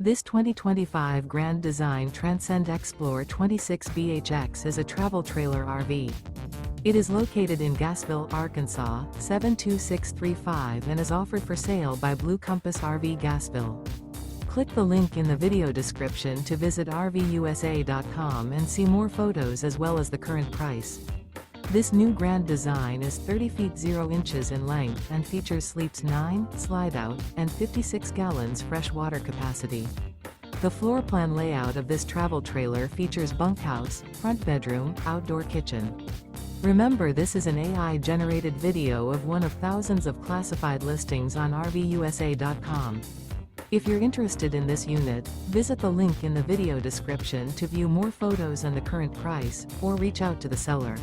This 2025 Grand Design Transcend Xplor 26BHX is a travel trailer RV. It is located in Gassville, Arkansas, 72635 and is offered for sale by Blue Compass RV Gassville. Click the link in the video description to visit RVUSA.com and see more photos as well as the current price. This new Grand Design is 30 feet 0 inches in length and features sleeps 9, Slideout, and 56 gallons fresh water capacity. The floor plan layout of this travel trailer features bunkhouse, front bedroom, outdoor kitchen. Remember, this is an AI-generated video of one of thousands of classified listings on RVUSA.com. If you're interested in this unit, visit the link in the video description to view more photos and the current price, or reach out to the seller.